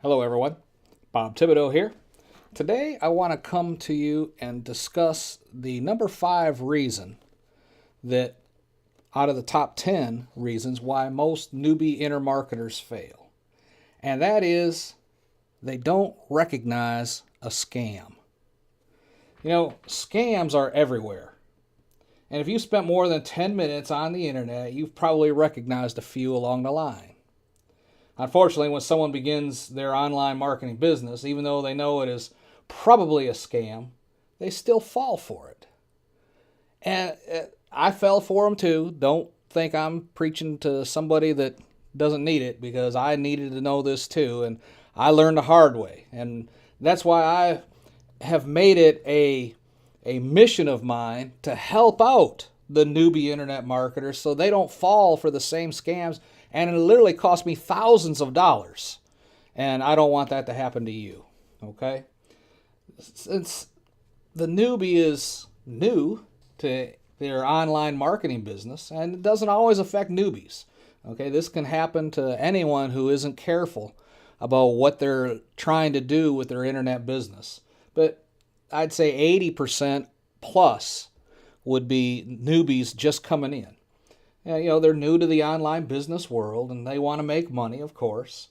Hello, everyone. Bob Thibodeau here. Today, I want to come to you and discuss the number 5 reason that out of the top 10 reasons why most newbie intermarketers fail. And that is they don't recognize a scam. Scams are everywhere. And if you spent more than 10 minutes on the internet, you've probably recognized a few along the line. Unfortunately, when someone begins their online marketing business, even though they know it is probably a scam, they still fall for it. And I fell for them too. Don't think I'm preaching to somebody that doesn't need it, because I needed to know this too, and I learned the hard way. And that's why I have made it a mission of mine to help out the newbie internet marketers so they don't fall for the same scams. And it literally cost me thousands of dollars. And I don't want that to happen to you. Okay? Since the newbie is new to their online marketing business, and it doesn't always affect newbies. Okay? This can happen to anyone who isn't careful about what they're trying to do with their internet business. But I'd say 80% plus would be newbies just coming in. They're new to the online business world and they want to make money, of course.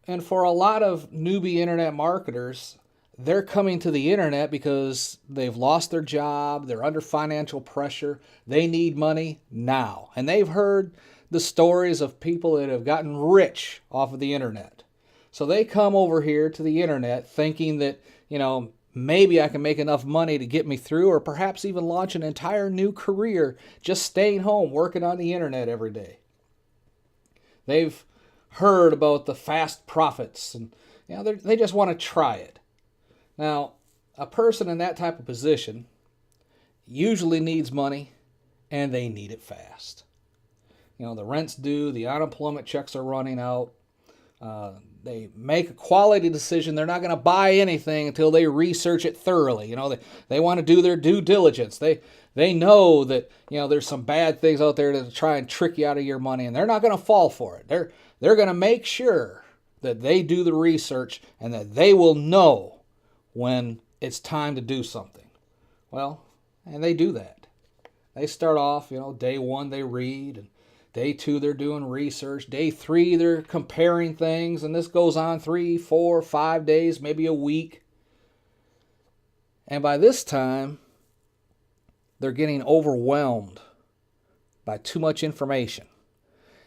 And for a lot of newbie internet marketers, they're coming to the internet because they've lost their job, they're under financial pressure, they need money now. And they've heard the stories of people that have gotten rich off of the internet. So they come over here to the internet thinking that, maybe I can make enough money to get me through, or perhaps even launch an entire new career just staying home, working on the internet every day. They've heard about the fast profits, and they just want to try it. Now, a person in that type of position usually needs money, and they need it fast. The rent's due, the unemployment checks are running out. They make a quality decision. They're not going to buy anything until they research it thoroughly. They want to do their due diligence. They know that there's some bad things out there to try and trick you out of your money, and they're not going to fall for it. They're going to make sure that they do the research and that they will know when it's time to do something. Well, and they do that. They start off, day 1 they read, and day 2, they're doing research. Day 3, they're comparing things. And this goes on 3, 4, 5 days, maybe a week. And by this time, they're getting overwhelmed by too much information.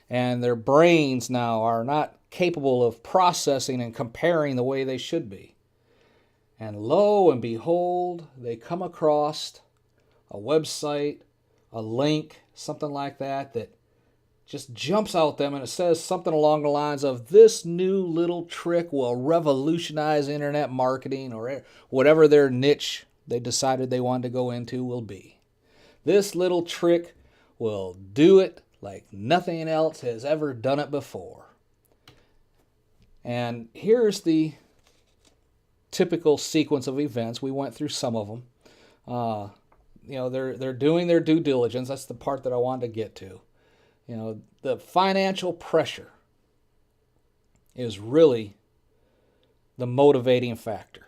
And their brains now are not capable of processing and comparing the way they should be. And lo and behold, they come across a website, a link, something like that just jumps out them, and it says something along the lines of, this new little trick will revolutionize internet marketing, or whatever their niche they decided they wanted to go into will be. This little trick will do it like nothing else has ever done it before. And here's the typical sequence of events. We went through some of them. They're doing their due diligence. That's the part that I wanted to get to. The financial pressure is really the motivating factor.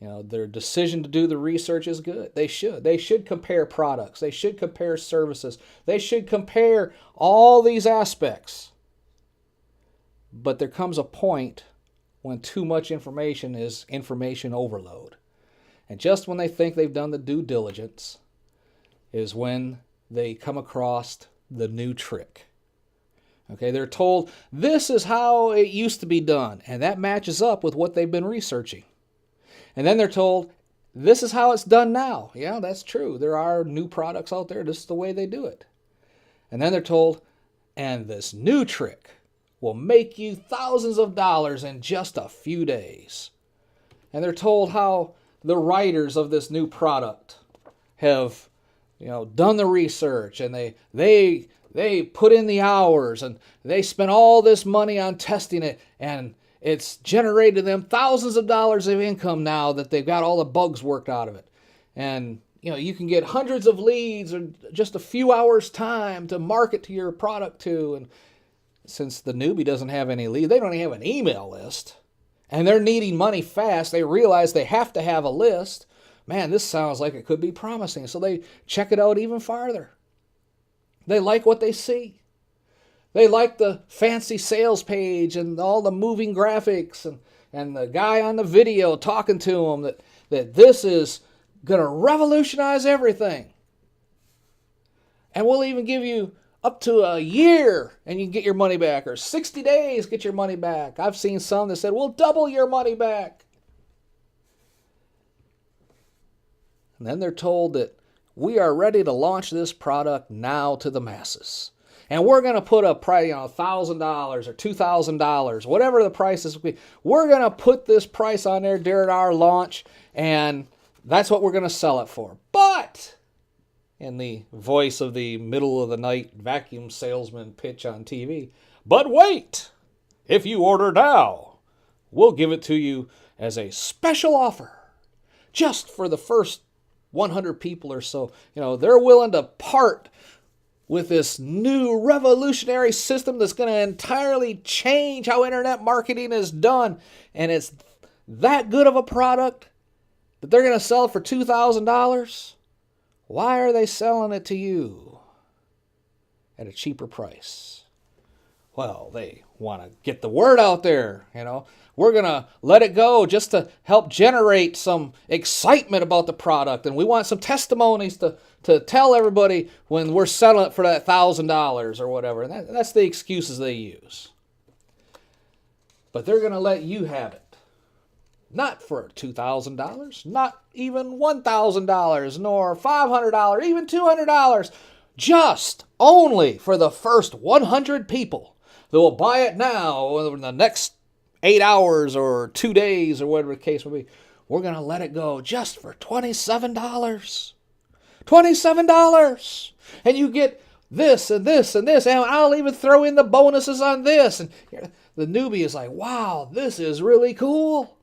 Their decision to do the research is good. They should compare products. They should compare services. They should compare all these aspects. But there comes a point when too much information is information overload. And just when they think they've done the due diligence is when they come across the new trick. Okay, they're told this is how it used to be done, and that matches up with what they've been researching. And then they're told this is how it's done now. Yeah, that's true. There are new products out there. This is the way they do it. And then they're told, and this new trick will make you thousands of dollars in just a few days. And they're told how the writers of this new product have done the research, and they put in the hours, and they spent all this money on testing it, and it's generated them thousands of dollars of income now that they've got all the bugs worked out of it. And you can get hundreds of leads in just a few hours time to market to your product to. And since the newbie doesn't have any lead, they don't even have an email list, and they're needing money fast, they realize they have to have a list. Man, this sounds like it could be promising. So they check it out even farther. They like what they see. They like the fancy sales page and all the moving graphics and the guy on the video talking to them that this is going to revolutionize everything. And we'll even give you up to a year and you can get your money back, or 60 days, get your money back. I've seen some that said, we'll double your money back. And then they're told that we are ready to launch this product now to the masses. And we're going to put a price, $1,000 or $2,000, whatever the price is. We're going to put this price on there during our launch, and that's what we're going to sell it for. But, in the voice of the middle of the night vacuum salesman pitch on TV, but wait, if you order now, we'll give it to you as a special offer just for the first 100 people or so. They're willing to part with this new revolutionary system that's going to entirely change how internet marketing is done. And it's that good of a product that they're going to sell it for $2,000. Why are they selling it to you at a cheaper price? Well, they want to get the word out there, We're going to let it go just to help generate some excitement about the product. And we want some testimonies to tell everybody when we're selling it for that $1,000 or whatever. And that's the excuses they use. But they're going to let you have it. Not for $2,000, not even $1,000, nor $500, even $200. Just only for the first 100 people that will buy it now in the next 8 hours or 2 days or whatever the case may be. We're going to let it go just for $27. $27. And you get this and this and this. And I'll even throw in the bonuses on this. And the newbie is like, wow, this is really cool.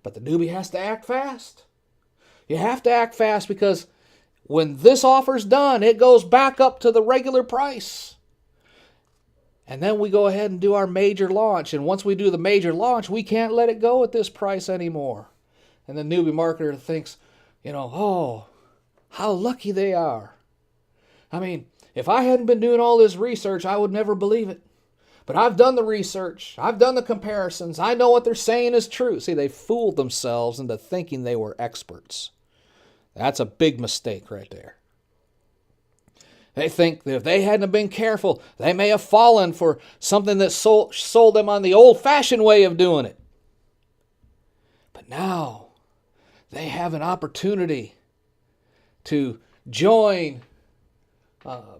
But the newbie has to act fast. You have to act fast because when this offer's done, it goes back up to the regular price. And then we go ahead and do our major launch. And once we do the major launch, we can't let it go at this price anymore. And the newbie marketer thinks, oh, how lucky they are. I mean, if I hadn't been doing all this research, I would never believe it. But I've done the research. I've done the comparisons. I know what they're saying is true. See, they fooled themselves into thinking they were experts. That's a big mistake right there. They think that if they hadn't been careful, they may have fallen for something that sold them on the old-fashioned way of doing it. But now they have an opportunity to join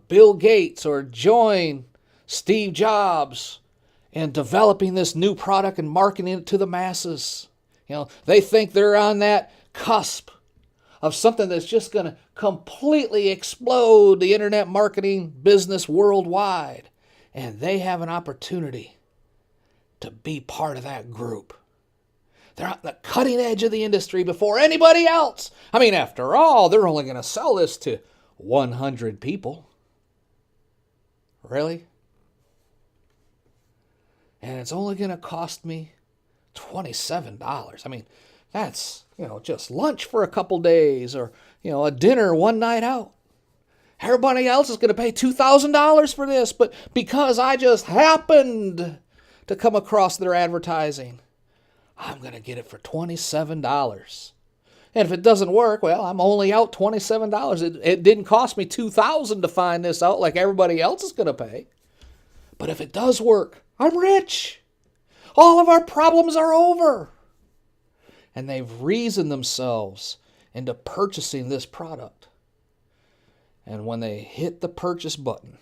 Bill Gates or join Steve Jobs in developing this new product and marketing it to the masses. They think they're on that cusp of something that's just going to completely explode the internet marketing business worldwide. And they have an opportunity to be part of that group. They're on the cutting edge of the industry before anybody else. I mean, after all, they're only going to sell this to 100 people. Really? And it's only going to cost me $27. I mean, that's, just lunch for a couple days or, a dinner one night out. Everybody else is going to pay $2,000 for this, but because I just happened to come across their advertising, I'm going to get it for $27. And if it doesn't work, well, I'm only out $27. It didn't cost me $2,000 to find this out like everybody else is going to pay. But if it does work, I'm rich. All of our problems are over. And they've reasoned themselves into purchasing this product. And when they hit the purchase button,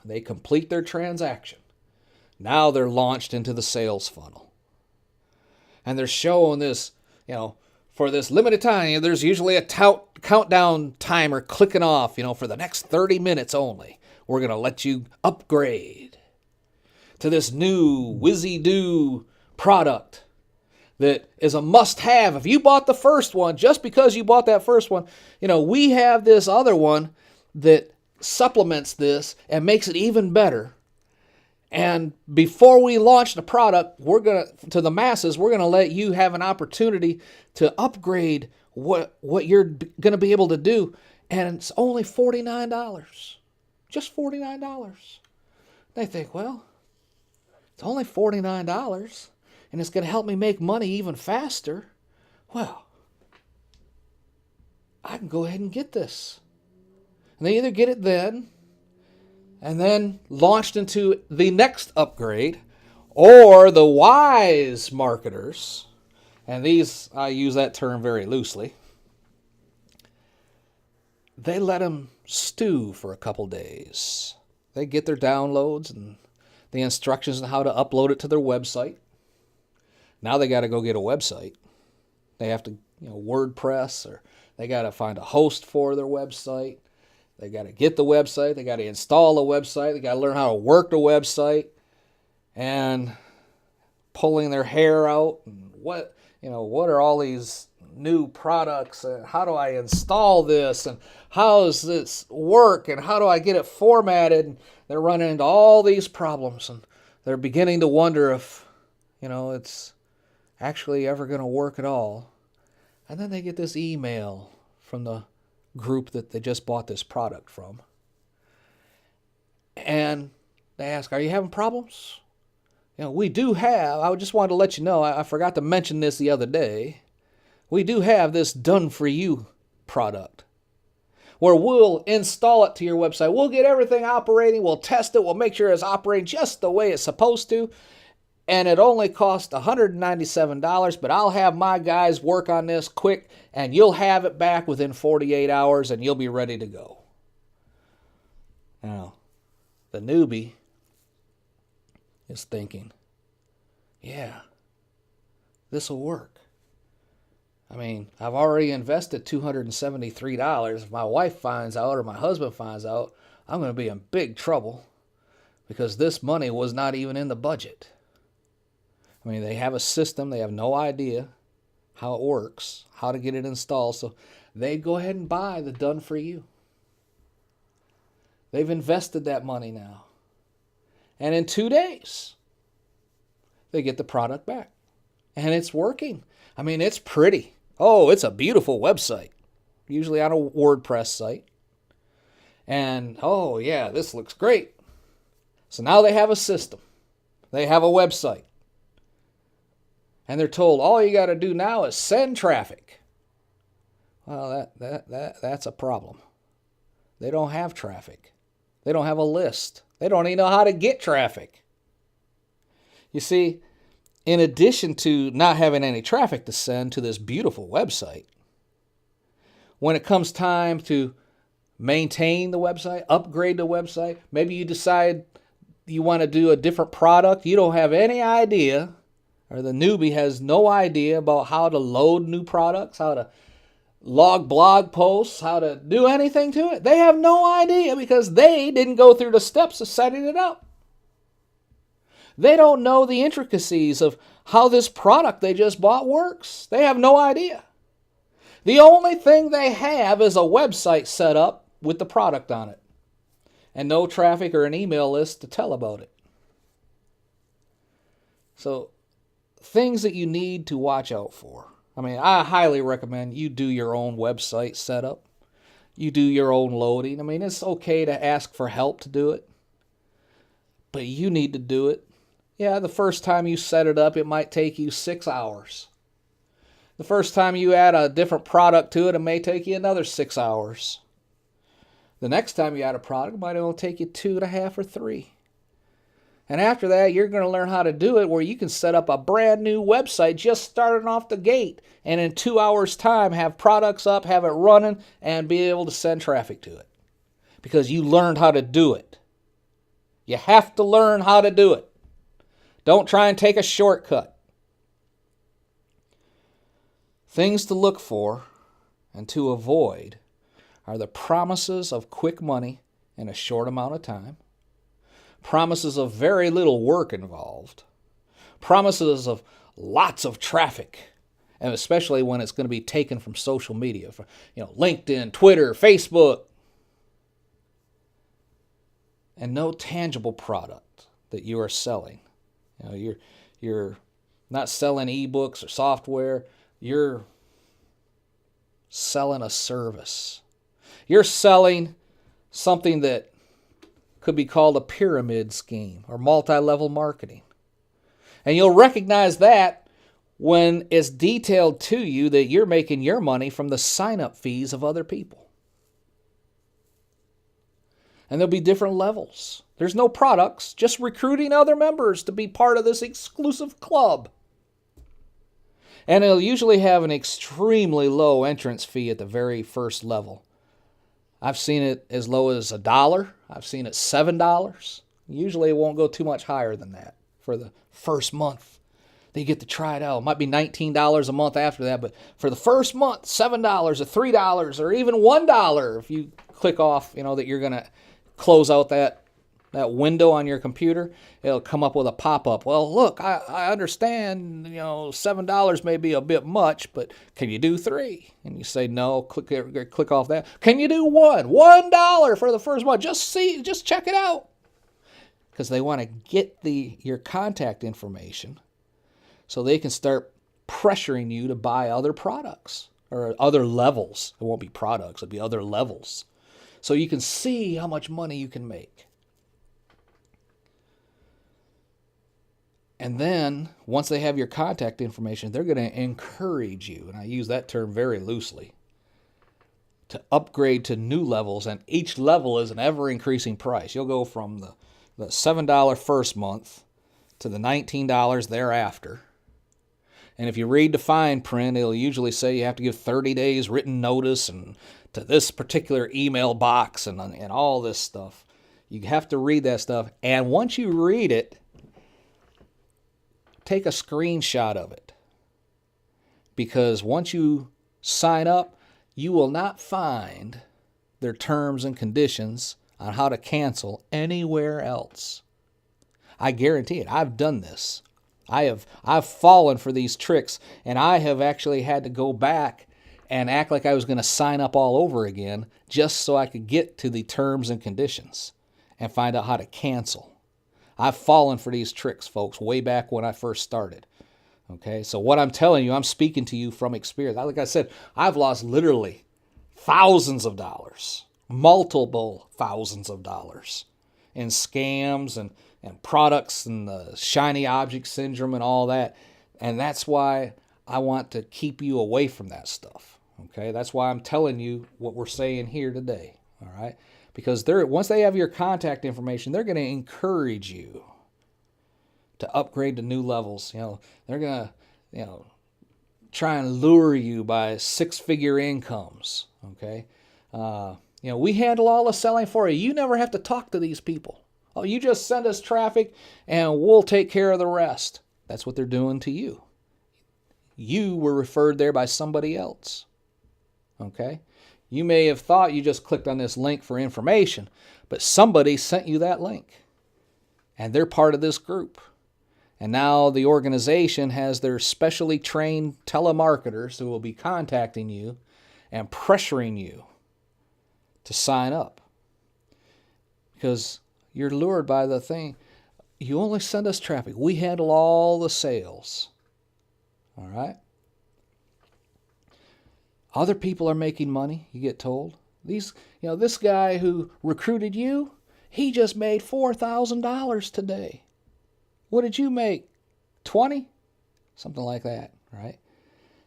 they complete their transaction. Now they're launched into the sales funnel. And they're showing this, for this limited time, there's usually a countdown timer clicking off, for the next 30 minutes only. We're going to let you upgrade to this new whizzy-do product that is a must-have. If you bought the first one, just because you bought that first one, we have this other one that supplements this and makes it even better. And before we launch the product, to the masses, we're gonna let you have an opportunity to upgrade what you're gonna be able to do. And it's only $49. Just $49. They think, well, it's only $49 and it's gonna help me make money even faster. Well, I can go ahead and get this. And they either get it then and then launched into the next upgrade, or the wise marketers, and these, I use that term very loosely, they let them stew for a couple days. They get their downloads and the instructions on how to upload it to their website. Now they got to go get a website. They have to, WordPress, or they got to find a host for their website. They got to get the website. They got to install the website. They got to learn how to work the website, and pulling their hair out. And what are all these new products? And how do I install this? And how does this work? And how do I get it formatted? And they're running into all these problems, and they're beginning to wonder if, it's actually ever going to work at all. And then they get this email from the group that they just bought this product from. And they ask, are you having problems? We do have, I just wanted to let you know, I forgot to mention this the other day. We do have this done for you product where we'll install it to your website. We'll get everything operating. We'll test it. We'll make sure it's operating just the way it's supposed to. And it only costs $197, but I'll have my guys work on this quick, and you'll have it back within 48 hours, and you'll be ready to go. Now, the newbie is thinking, yeah, this will work. I mean, I've already invested $273. If my wife finds out or my husband finds out, I'm going to be in big trouble because this money was not even in the budget. I mean, they have a system. They have no idea how it works, how to get it installed. So they go ahead and buy the done for you. They've invested that money now. And in 2 days, they get the product back. And it's working. I mean, it's pretty. Oh, it's a beautiful website. Usually on a WordPress site. And, oh, yeah, this looks great. So now they have a system. They have a website. And they're told, all you got to do now is send traffic. Well, that's a problem. They don't have traffic. They don't have a list. They don't even know how to get traffic. You see, in addition to not having any traffic to send to this beautiful website, when it comes time to maintain the website, upgrade the website, maybe you decide you want to do a different product, you don't have any idea, or the newbie has no idea about how to load new products, how to log blog posts, how to do anything to it. They have no idea because they didn't go through the steps of setting it up. They don't know the intricacies of how this product they just bought works. They have no idea. The only thing they have is a website set up with the product on it, and no traffic or an email list to tell about it. So, things that you need to watch out for. I mean, I highly recommend you do your own website setup. You do your own loading. I mean, it's okay to ask for help to do it, but you need to do it. Yeah, the first time you set it up, it might take you 6 hours. The first time you add a different product to it, it may take you another 6 hours. The next time you add a product, it might only take you 2.5 or 3. And after that, you're going to learn how to do it where you can set up a brand new website just starting off the gate. And in 2 hours' time, have products up, have it running, and be able to send traffic to it. Because you learned how to do it. You have to learn how to do it. Don't try and take a shortcut. Things to look for and to avoid are the promises of quick money in a short amount of time. Promises of very little work involved, promises of lots of traffic, and especially when it's going to be taken from social media, LinkedIn, Twitter, Facebook. and no tangible product that you are selling. You're not selling ebooks or software. You're selling a service. You're selling something that could be called a pyramid scheme or multi-level marketing. And you'll recognize that when it's detailed to you that you're making your money from the sign-up fees of other people. And there'll be different levels. There's no products, just recruiting other members to be part of this exclusive club. And it'll usually have an extremely low entrance fee at the very first level. I've seen it as low as $1. I've seen it $7. Usually it won't go too much higher than that for the first month. They get to try it out. It might be $19 a month after that, but for the first month, $7 or $3 or even $1 if you click off, that you're going to close out that window on your computer, it'll come up with a pop-up. Well, look, I understand, $7 may be a bit much, but can you do $3? And you say no, click off that. Can you do $1 for the first month? Just check it out. Because they want to get your contact information so they can start pressuring you to buy other products or other levels. It won't be products, it'll be other levels. So you can see how much money you can make. And then, once they have your contact information, they're going to encourage you, and I use that term very loosely, to upgrade to new levels, and each level is an ever-increasing price. You'll go from the $7 first month to the $19 thereafter. And if you read the fine print, it'll usually say you have to give 30 days written notice and to this particular email box and all this stuff. You have to read that stuff. And once you read it, take a screenshot of it. Because once you sign up, you will not find their terms and conditions on how to cancel anywhere else. I guarantee it. I've done this. I've fallen for these tricks, and I have actually had to go back and act like I was going to sign up all over again just so I could get to the terms and conditions and find out how to cancel. I've fallen for these tricks, folks, way back when I first started. Okay, so what I'm telling you, I'm speaking to you from experience. Like I said, I've lost literally thousands of dollars, multiple thousands of dollars in scams and products and the shiny object syndrome and all that. And that's why I want to keep you away from that stuff. Okay, that's why I'm telling you what we're saying here today. All right, because once they have your contact information, they're going to encourage you to upgrade to new levels. They're going to, try and lure you by six-figure incomes. Okay, we handle all the selling for you. You never have to talk to these people. Oh, you just send us traffic and we'll take care of the rest. That's what they're doing to you. You were referred there by somebody else. Okay? You may have thought you just clicked on this link for information, but somebody sent you that link. And they're part of this group. And now the organization has their specially trained telemarketers who will be contacting you and pressuring you to sign up. Because you're lured by the thing. You only send us traffic. We handle all the sales. All right? Other people are making money, you get told. This guy who recruited you, he just made $4,000 today. What did you make? 20? Something like that, right?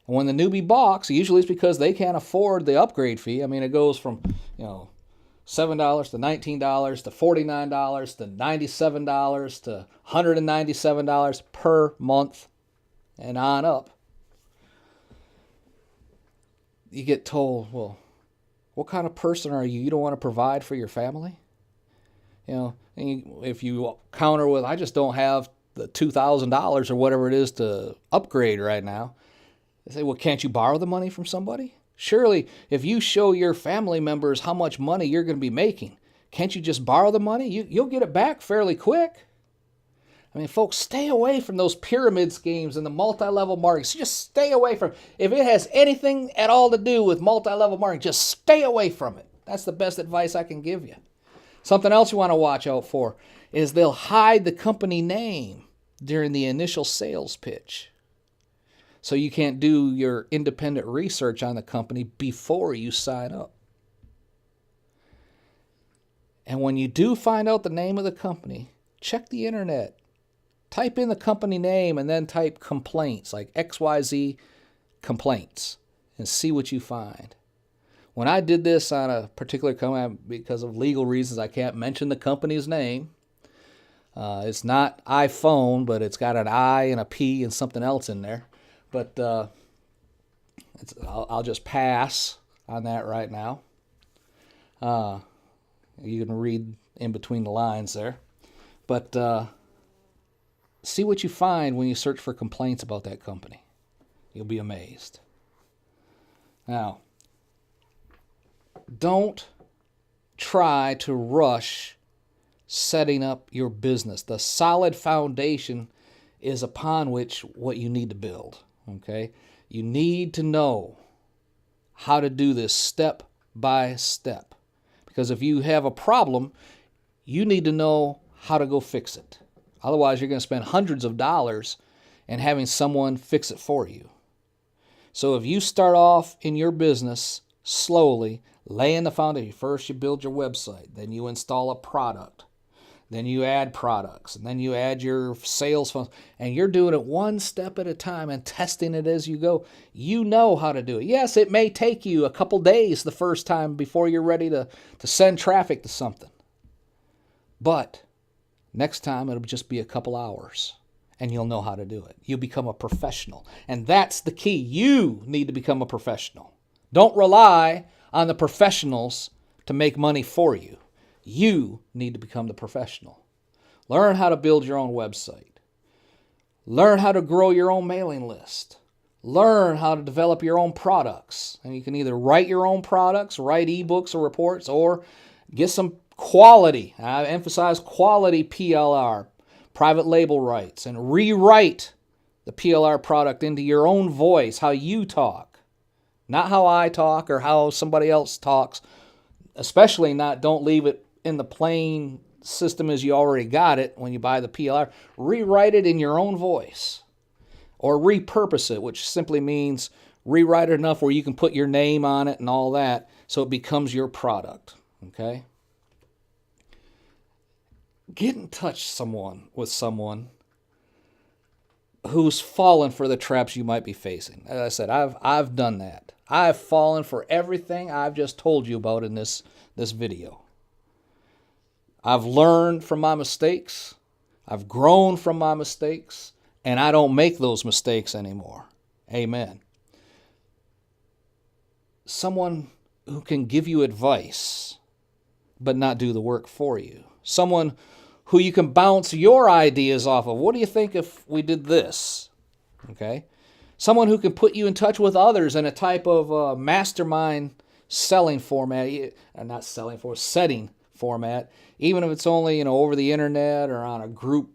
And when the newbie balks, usually it's because they can't afford the upgrade fee. I mean, it goes from, $7 to $19 to $49 to $97 to $197 per month and on up. You get told, well, what kind of person are you? You don't want to provide for your family? If you counter with, I just don't have the $2,000 or whatever it is to upgrade right now. They say, well, can't you borrow the money from somebody? Surely, if you show your family members how much money you're going to be making, can't you just borrow the money? You'll get it back fairly quick. I mean, folks, stay away from those pyramid schemes and the multi-level marketing. Just stay away from it. If it has anything at all to do with multi-level marketing, just stay away from it. That's the best advice I can give you. Something else you want to watch out for is they'll hide the company name during the initial sales pitch. So you can't do your independent research on the company before you sign up. And when you do find out the name of the company, check the internet. Type in the company name and then type complaints, like XYZ complaints, and see what you find. When I did this on a particular company, because of legal reasons, I can't mention the company's name. It's not iPhone, but it's got an I and a P and something else in there. But I'll just pass on that right now. You can read in between the lines there. But see what you find when you search for complaints about that company. You'll be amazed. Now, don't try to rush setting up your business. The solid foundation is upon which what you need to build. Okay? You need to know how to do this step by step. Because if you have a problem, you need to know how to go fix it. Otherwise, you're going to spend hundreds of dollars and having someone fix it for you. So if you start off in your business slowly, laying the foundation, first you build your website, then you install a product, then you add products, and then you add your sales funnel, and you're doing it one step at a time and testing it as you go. You know how to do it. Yes, it may take you a couple days the first time before you're ready to send traffic to something. But next time it'll just be a couple hours, and you'll know how to do it. You'll become a professional. And that's the key. You need to become a professional. Don't rely on the professionals to make money for you. You need to become the professional. Learn how to build your own website. Learn how to grow your own mailing list. Learn how to develop your own products. And you can either write your own products, write ebooks or reports, or get some quality. I emphasize quality PLR, private label rights, and rewrite the PLR product into your own voice, how you talk. Not how I talk or how somebody else talks. Especially not, don't leave it in the plain system as you already got it when you buy the PLR. Rewrite it in your own voice. Or repurpose it, which simply means rewrite it enough where you can put your name on it and all that so it becomes your product. Okay? Get in touch with someone who's fallen for the traps you might be facing. As I said, I've done that. I've fallen for everything I've just told you about in this video. I've learned from my mistakes. I've grown from my mistakes. And I don't make those mistakes anymore. Amen. Someone who can give you advice, but not do the work for you. Someone who you can bounce your ideas off of. What do you think if we did this? Okay. Someone who can put you in touch with others in a type of mastermind selling format, setting format, even if it's only, over the internet or on a group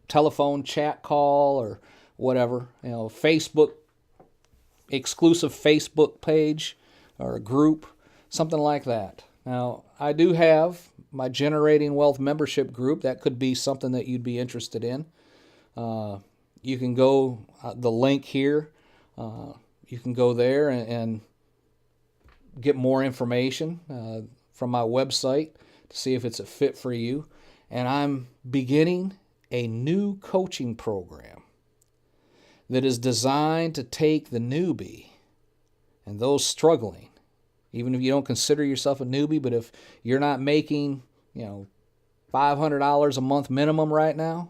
telephone chat call or whatever, Facebook, exclusive Facebook page or a group, something like that. Now, I do have my Generating Wealth membership group. That could be something that you'd be interested in. You can go, the link here, you can go there and get more information from my website to see if it's a fit for you. And I'm beginning a new coaching program that is designed to take the newbie and those struggling, even if you don't consider yourself a newbie, but if you're not making, $500 a month minimum right now,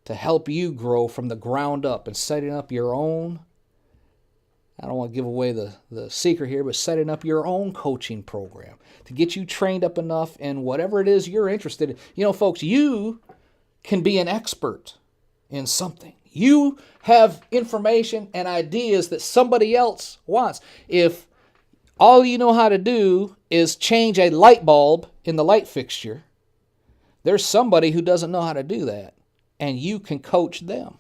to help you grow from the ground up and setting up your own, I don't want to give away the secret here, but setting up your own coaching program to get you trained up enough in whatever it is you're interested in. Folks, you can be an expert in something. You have information and ideas that somebody else wants. If all you know how to do is change a light bulb in the light fixture, there's somebody who doesn't know how to do that, and you can coach them.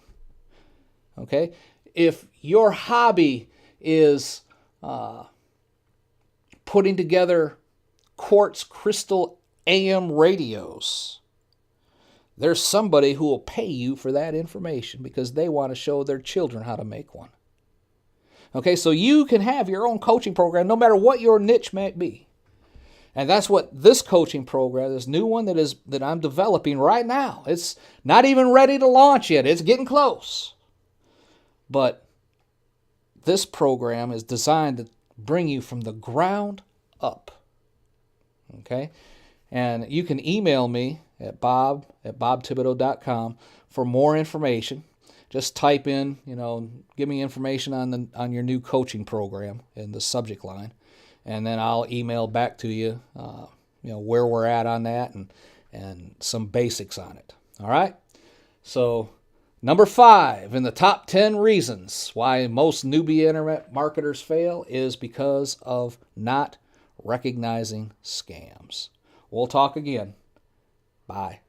Okay? If your hobby is putting together quartz crystal AM radios. There's somebody who will pay you for that information because they want to show their children how to make one. Okay, so you can have your own coaching program no matter what your niche might be. And that's what this coaching program, this new one that I'm developing right now. It's not even ready to launch yet. It's getting close. But this program is designed to bring you from the ground up. Okay? And you can email me at bob@bobthibodeau.com for more information. Just type in, give me information on your new coaching program in the subject line. And then I'll email back to you, where we're at on that and some basics on it. All right? So, number 5 in the top 10 reasons why most newbie internet marketers fail is because of not recognizing scams. We'll talk again. Bye.